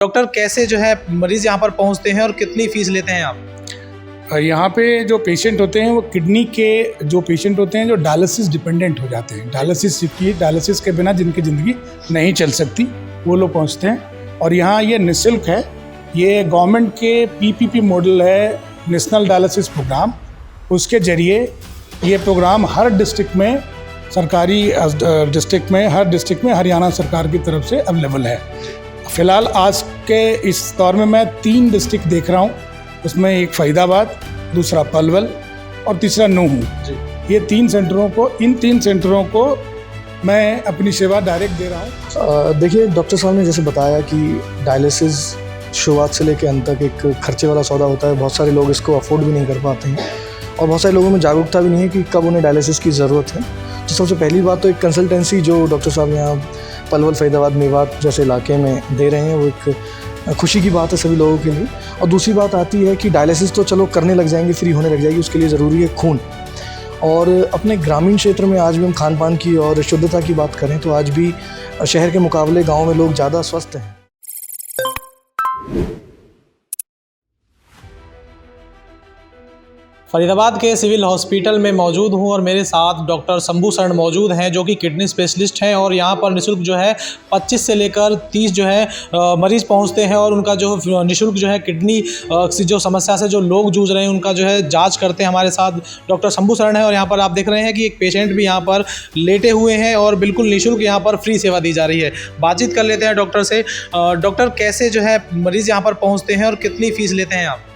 Doctor कैसे जो है मरीज यहाँ पर पहुँचते हैं और कितनी फीस लेते हैं आप? यहाँ पे जो पेशेंट होते हैं वो किडनी के जो पेशेंट होते हैं जो डायलिसिस डिपेंडेंट हो जाते हैं, डायलिसिस के बिना जिनकी ज़िंदगी नहीं चल सकती, वो लोग पहुँचते हैं। और यहाँ ये निःशुल्क है, ये गवर्नमेंट के PPP मॉडल है, नेशनल डायलिसिस प्रोग्राम। उसके ज़रिए ये प्रोग्राम हर डिस्ट्रिक्ट में, सरकारी डिस्ट्रिक्ट में, हर डिस्ट्रिक्ट में हरियाणा सरकार की तरफ से अवेलेबल है। फ़िलहाल आज के इस दौर में मैं 3 डिस्ट्रिक्ट देख रहा हूँ, उसमें एक फरीदाबाद, दूसरा पलवल और तीसरा नूहू। ये 3 सेंटरों को, इन 3 सेंटरों को मैं अपनी सेवा डायरेक्ट दे रहा हूँ। देखिए, डॉक्टर साहब ने जैसे बताया कि डायलिसिस शुरुआत से लेकर अंत तक एक खर्चे वाला सौदा होता है। बहुत सारे लोग इसको अफोर्ड भी नहीं कर पाते हैं और बहुत सारे लोगों में जागरूकता भी नहीं है कि कब उन्हें डायलिसिस की ज़रूरत है। तो सबसे पहली बात तो एक कंसल्टेंसी जो डॉक्टर साहब यहाँ पलवल, फरीदाबाद, मेवात जैसे इलाके में दे रहे हैं, वो एक खुशी की बात है सभी लोगों के लिए। और दूसरी बात आती है कि डायलिसिस तो चलो करने लग जाएंगे, फ्री होने लग जाएगी, उसके लिए ज़रूरी है खून। और अपने ग्रामीण क्षेत्र में आज भी हम खान पान की और शुद्धता की बात करें तो आज भी शहर के मुकाबले गाँव में लोग ज़्यादा स्वस्थ हैं। फरीदाबाद के सिविल हॉस्पिटल में मौजूद हूं और मेरे साथ डॉक्टर शंभू शरण मौजूद हैं जो कि किडनी स्पेशलिस्ट हैं और यहाँ पर निःशुल्क जो है 25 से लेकर 30 जो है मरीज़ पहुँचते हैं और उनका जो निःशुल्क जो है किडनी की जो समस्या से जो लोग जूझ रहे हैं उनका जो है जांच करते हैं। हमारे साथ डॉक्टर शंभू शरण है और यहाँ पर आप देख रहे हैं कि एक पेशेंट भी यहाँ पर लेटे हुए हैं और बिल्कुल निःशुल्क यहाँ पर फ्री सेवा दी जा रही है। बातचीत कर लेते हैं डॉक्टर से। डॉक्टर कैसे जो है मरीज़ यहाँ पर पहुँचते हैं और कितनी फ़ीस लेते हैं आप?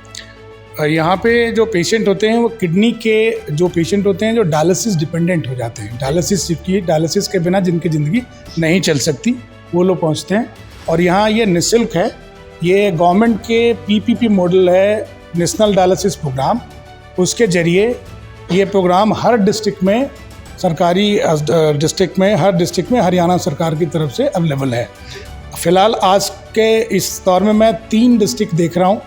यहाँ पे जो पेशेंट होते हैं वो किडनी के जो पेशेंट होते हैं जो डायलिसिस डिपेंडेंट हो जाते हैं, डायलिसिस के बिना जिनकी ज़िंदगी नहीं चल सकती, वो लोग पहुँचते हैं। और यहाँ ये निःशुल्क है, ये गवर्नमेंट के PPP मॉडल है, नेशनल डायलिसिस प्रोग्राम। उसके ज़रिए ये प्रोग्राम हर डिस्ट्रिक्ट में, सरकारी डिस्ट्रिक्ट में, हर डिस्ट्रिक्ट में हरियाणा सरकार की तरफ से अवेलेबल है। फ़िलहाल आज के इस दौर में मैं 3 डिस्ट्रिक्ट देख रहा हूँ,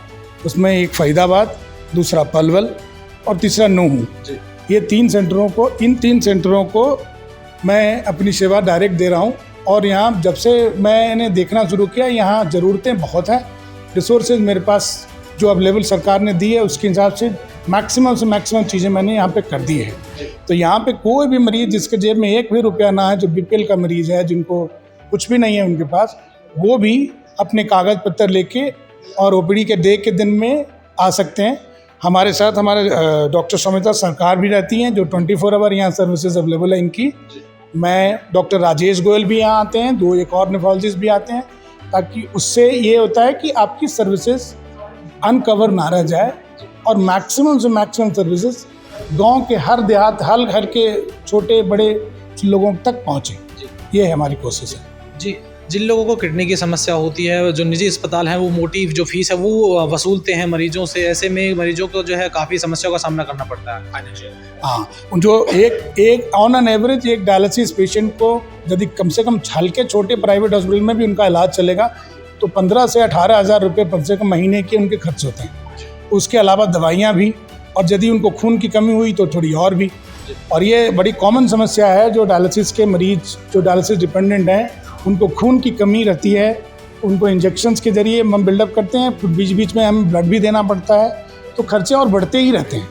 उसमें एक फरीदाबाद, दूसरा पलवल और तीसरा नूहू। ये 3 सेंटरों को, इन 3 सेंटरों को मैं अपनी सेवा डायरेक्ट दे रहा हूँ। और यहाँ जब से मैंने देखना शुरू किया, यहाँ ज़रूरतें बहुत हैं। रिसोर्सेज मेरे पास जो अवेलेबल सरकार ने दी है उसके हिसाब से मैक्सिमम से मैक्सिमम चीज़ें मैंने यहाँ पे कर दी है। तो यहाँ पे कोई भी मरीज़ जिसके जेब में 1 भी रुपया ना है, जो BPL का मरीज़ है, जिनको कुछ भी नहीं है उनके पास, वो भी अपने कागज़ पत्तर लेके और OPD के डे के दिन में आ सकते हैं। हमारे साथ हमारे डॉक्टर समिता सरकार भी रहती हैं जो 24 आवर यहाँ सर्विसेज अवेलेबल है इनकी। मैं डॉक्टर राजेश गोयल भी यहाँ आते हैं, 2 एक और नेफ्रोलॉजिस्ट भी आते हैं, ताकि उससे ये होता है कि आपकी सर्विसेज अनकवर ना रह जाए और मैक्सिमम से मैक्सिमम सर्विसेज गांव के हर देहात, हर घर के छोटे बड़े लोगों तक पहुँचे। ये है हमारी कोशिश है जी। जिन लोगों को किडनी की समस्या होती है, जो निजी अस्पताल हैं वो मोटी जो फीस है वो वसूलते हैं मरीजों से, ऐसे में मरीजों को जो है काफ़ी समस्याओं का सामना करना पड़ता है फाइनेंशियल। हाँ, जो एक ऑन एन एवरेज एक डायलिसिस पेशेंट को यदि कम से कम हल्के छोटे प्राइवेट हॉस्पिटल में भी उनका इलाज चलेगा तो 15 से 18 हज़ार रुपये कम से कम महीने के उनके खर्च होते हैं। उसके अलावा दवाइयाँ भी, और यदि उनको खून की कमी हुई तो थोड़ी और भी। और ये बड़ी कॉमन समस्या है, जो डायलिसिस के मरीज जो डायलिसिस डिपेंडेंट हैं उनको खून की कमी रहती है, उनको इंजेक्शन्स के ज़रिए हम बिल्डअप करते हैं, बीच बीच में हमें ब्लड भी देना पड़ता है, तो खर्चे और बढ़ते ही रहते हैं।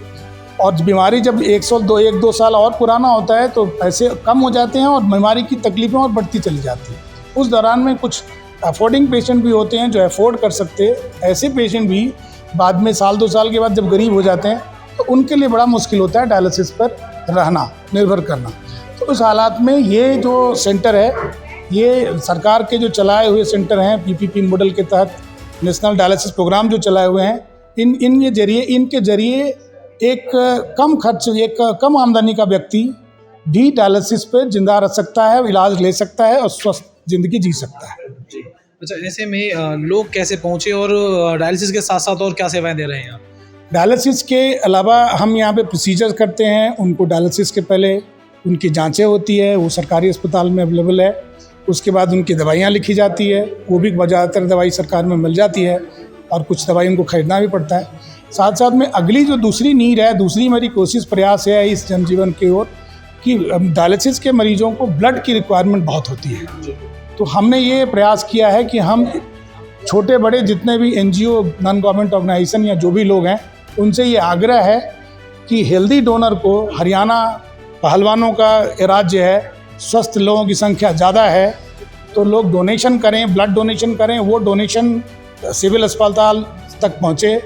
और बीमारी जब 1-2 साल और पुराना होता है तो पैसे कम हो जाते हैं और बीमारी की तकलीफ़ें और बढ़ती चली जाती हैं। उस दौरान में कुछ अफोर्डिंग पेशेंट भी होते हैं जो अफोर्ड कर सकते हैं, ऐसे पेशेंट भी बाद में 1-2 साल के बाद जब गरीब हो जाते हैं तो उनके लिए बड़ा मुश्किल होता है डायलिसिस पर रहना, निर्भर करना। तो उस हालात में ये जो सेंटर है, ये सरकार के जो चलाए हुए सेंटर हैं PPP मॉडल के तहत, नेशनल डायलिसिस प्रोग्राम जो चलाए हुए हैं, इनके ज़रिए एक कम खर्च, एक कम आमदनी का व्यक्ति भी डायलिसिस पर जिंदा रह सकता है, इलाज ले सकता है और स्वस्थ ज़िंदगी जी सकता है। जी। अच्छा, ऐसे में लोग कैसे पहुँचे और डायलिसिस के साथ साथ और क्या सेवाएँ दे रहे हैं आप? डायलिसिस के अलावा हम यहाँ पे प्रोसीजर करते हैं। उनको डायलिसिस के पहले उनकी जाँचें होती है, वो सरकारी अस्पताल में अवेलेबल है। उसके बाद उनकी दवाइयाँ लिखी जाती है, वो भी ज़्यादातर दवाई सरकार में मिल जाती है और कुछ दवाई उनको ख़रीदना भी पड़ता है। साथ साथ में अगली जो दूसरी नीड है, दूसरी मेरी कोशिश प्रयास है इस जनजीवन की ओर कि डायलिसिस के मरीजों को ब्लड की रिक्वायरमेंट बहुत होती है। तो हमने ये प्रयास किया है कि हम छोटे बड़े जितने भी NGO, नॉन गवर्नमेंट ऑर्गेनाइजेशन या जो भी लोग हैं, उनसे ये आग्रह है कि हेल्दी डोनर को, हरियाणा पहलवानों का राज्य है, स्वस्थ लोगों की संख्या ज़्यादा है, तो लोग डोनेशन करें, ब्लड डोनेशन करें। वो डोनेशन सिविल अस्पताल तक पहुँचे,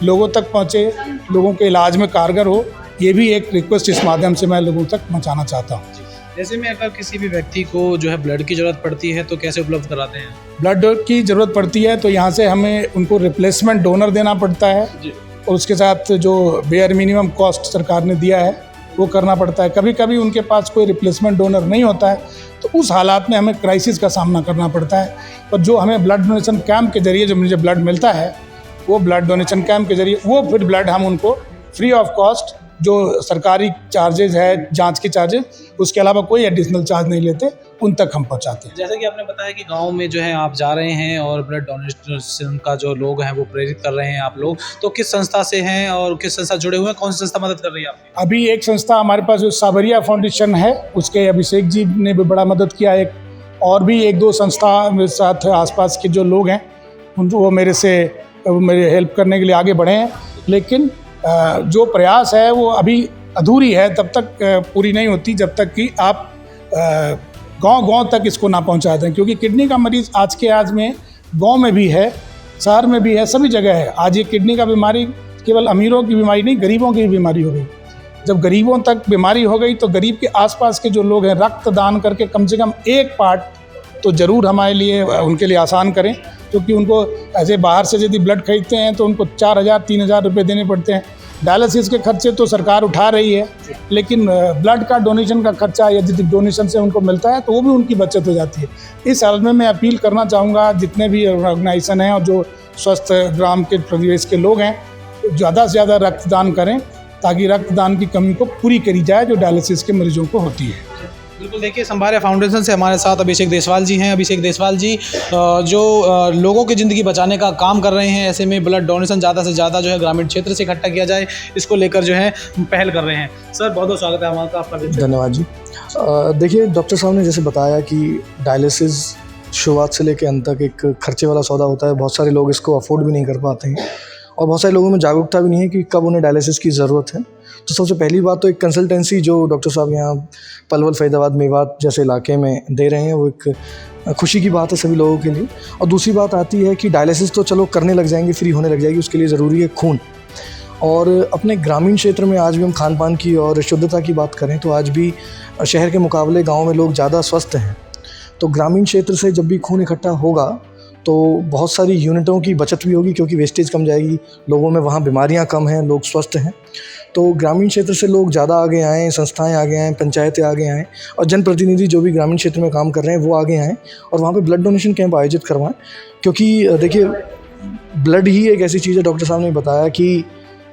लोगों तक पहुँचे, लोगों के इलाज में कारगर हो। ये भी एक रिक्वेस्ट इस माध्यम से मैं लोगों तक पहुँचाना चाहता हूँ। जैसे में अगर किसी भी व्यक्ति को जो है ब्लड की ज़रूरत पड़ती है तो कैसे उपलब्ध कराते हैं? ब्लड की ज़रूरत पड़ती है तो यहाँ से हमें उनको रिप्लेसमेंट डोनर देना पड़ता है और उसके साथ जो बेयर मिनिमम कॉस्ट सरकार ने दिया है वो करना पड़ता है। कभी कभी उनके पास कोई रिप्लेसमेंट डोनर नहीं होता है तो उस हालात में हमें क्राइसिस का सामना करना पड़ता है। और जो हमें ब्लड डोनेशन कैंप के ज़रिए जो मुझे ब्लड मिलता है, वो ब्लड डोनेशन कैंप के ज़रिए वो फिर ब्लड हम उनको फ्री ऑफ कॉस्ट, जो सरकारी चार्जेस है, जांच के चार्जेस, उसके अलावा कोई एडिशनल चार्ज नहीं लेते, उन तक हम पहुंचाते हैं। जैसे कि आपने बताया कि गांव में जो है आप जा रहे हैं और ब्लड डोनेशन का जो लोग हैं वो प्रेरित कर रहे हैं आप लोग, तो किस संस्था से हैं और किस संस्था जुड़े हुए हैं, कौन सी संस्था मदद कर रही है आपकी? अभी एक संस्था हमारे पास जो साबरिया फाउंडेशन है, उसके अभिषेक जी ने भी बड़ा मदद किया। एक और भी एक दो संस्था मेरे साथ आसपास के जो लोग हैं वो मेरे हेल्प करने के लिए आगे बढ़े हैं। लेकिन जो प्रयास है वो अभी अधूरी है, तब तक पूरी नहीं होती जब तक कि आप गांव-गांव तक इसको ना पहुंचा दें, क्योंकि किडनी का मरीज़ आज में गांव में भी है, शहर में भी है, सभी जगह है। आज ये किडनी का बीमारी केवल अमीरों की बीमारी नहीं, गरीबों की भी बीमारी हो गई। जब गरीबों तक बीमारी हो गई तो गरीब के आसपास के जो लोग हैं, रक्त दान करके कम से कम एक पार्ट तो ज़रूर हमारे लिए उनके लिए आसान करें, क्योंकि उनको ऐसे बाहर से यदि ब्लड खरीदते हैं तो उनको 4,000-3,000 रुपये देने पड़ते हैं। डायलिसिस के खर्चे तो सरकार उठा रही है, लेकिन ब्लड का डोनेशन का खर्चा यदि डोनेशन से उनको मिलता है तो वो भी उनकी बचत हो जाती है। इस हाल में मैं अपील करना चाहूँगा जितने भी ऑर्गेनाइजेशन हैं और जो स्वस्थ ग्राम के प्रदेश के लोग हैं, ज़्यादा से ज़्यादा रक्तदान करें ताकि रक्तदान की कमी को पूरी करी जाए जो डायलिसिस के मरीजों को होती है। बिल्कुल, देखिए संभार्य फाउंडेशन से हमारे साथ अभिषेक देसवाल जी हैं। अभिषेक देसवाल जी जो लोगों की ज़िंदगी बचाने का काम कर रहे हैं, ऐसे में ब्लड डोनेशन ज़्यादा से ज़्यादा जो है ग्रामीण क्षेत्र से इकट्ठा किया जाए, इसको लेकर जो है पहल कर रहे हैं। सर बहुत बहुत स्वागत है हमारा, आपका धन्यवाद जी। देखिए डॉक्टर साहब ने जैसे बताया कि डायलिसिस शुरुआत से लेकर अंत तक एक खर्चे वाला सौदा होता है। बहुत सारे लोग इसको अफोर्ड भी नहीं कर पाते हैं और बहुत सारे लोगों में जागरूकता भी नहीं है कि कब उन्हें डायलिसिस की ज़रूरत है। तो सबसे पहली बात तो एक कंसल्टेंसी जो डॉक्टर साहब यहाँ पलवल, फरीदाबाद, मेवात जैसे इलाके में दे रहे हैं, वो एक खुशी की बात है सभी लोगों के लिए। और दूसरी बात आती है कि डायलिसिस तो चलो करने लग जाएंगे, फ्री होने लग जाएगी, उसके लिए ज़रूरी है खून। और अपने ग्रामीण क्षेत्र में आज भी हम खान पान की और शुद्धता की बात करें तो आज भी शहर के मुकाबले गाँव में लोग ज़्यादा स्वस्थ हैं। तो ग्रामीण क्षेत्र से जब भी खून इकट्ठा होगा तो बहुत सारी यूनिटों की बचत भी होगी, क्योंकि वेस्टेज कम जाएगी, लोगों में वहाँ बीमारियाँ कम हैं, लोग स्वस्थ हैं। तो ग्रामीण क्षेत्र से लोग ज़्यादा आगे आएँ, संस्थाएं आगे आएँ, पंचायतें आगे आएँ और जनप्रतिनिधि जो भी ग्रामीण क्षेत्र में काम कर रहे हैं वो आगे आएँ और वहाँ पे ब्लड डोनेशन कैंप आयोजित करवाएं। क्योंकि देखिए ब्लड ही एक ऐसी चीज़ है, डॉक्टर साहब ने बताया कि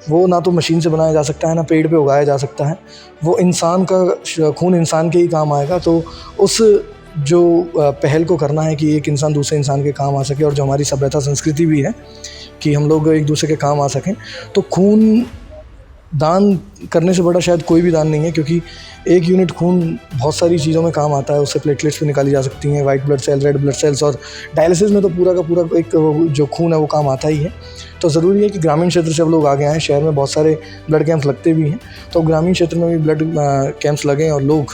वो ना तो मशीन से बनाया जा सकता है, ना पेड़ पे उगाया जा सकता है। वो इंसान का खून इंसान के ही काम आएगा। तो उस जो पहल को करना है कि एक इंसान दूसरे इंसान के काम आ सके, और जो हमारी सभ्यता संस्कृति भी है कि हम लोग एक दूसरे के काम आ सकें, तो खून दान करने से बड़ा शायद कोई भी दान नहीं है। क्योंकि एक यूनिट खून बहुत सारी चीज़ों में काम आता है। उससे प्लेटलेट्स भी निकाली जा सकती हैं, white blood cell, red blood cells, और डायलिसिस में तो पूरा का पूरा एक जो खून है वो काम आता ही है। तो ज़रूरी है कि ग्रामीण क्षेत्र से अब लोग आगे आएँ। शहर में बहुत सारे ब्लड कैंप्स लगते भी हैं, तो ग्रामीण क्षेत्र में भी ब्लड कैंप्स लगें और लोग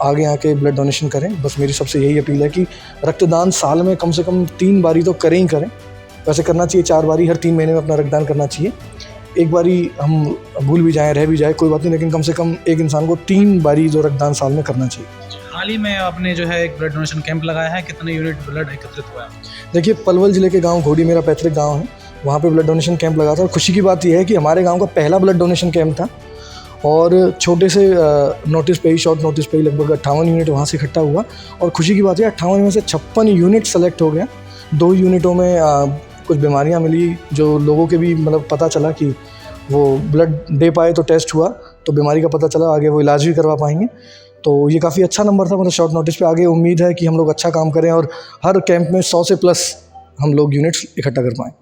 आगे आके ब्लड डोनेशन करें। बस मेरी सबसे यही अपील है कि रक्तदान साल में कम से कम 3 बारी तो करें ही करें। वैसे करना चाहिए 4 बारी, हर 3 महीने में अपना रक्तदान करना चाहिए। एक बारी हम भूल भी जाएँ, रह भी जाए, कोई बात नहीं, लेकिन कम से कम एक इंसान को 3 बारी जो रक्तदान साल में करना चाहिए। हाल ही में आपने जो है एक ब्लड डोनेशन कैंप लगाया है, कितने यूनिट ब्लड एकत्रित हुआ है? देखिए पलवल ज़िले के गाँव घोड़ी मेरा पैतृक गाँव है, वहाँ पर ब्लड डोनेशन कैंप लगा था। और खुशी की बात यह है कि हमारे गाँव का पहला ब्लड डोनेशन कैंप था और छोटे से नोटिस पे ही, शॉर्ट नोटिस पे ही लगभग 58 यूनिट वहाँ से इकट्ठा हुआ। और खुशी की बात है 58 में से 56 यूनिट सेलेक्ट हो गया। 2 यूनिटों में कुछ बीमारियाँ मिली जो लोगों के भी मतलब पता चला कि वो ब्लड दे पाए तो टेस्ट हुआ तो बीमारी का पता चला, आगे वो इलाज भी करवा पाएंगे। तो ये काफ़ी अच्छा नंबर था, मतलब शॉर्ट नोटिस पे। आगे उम्मीद है कि हम लोग अच्छा काम करें और हर कैंप में 100 से प्लस हम लोग यूनिट्स इकट्ठा कर पाएँ।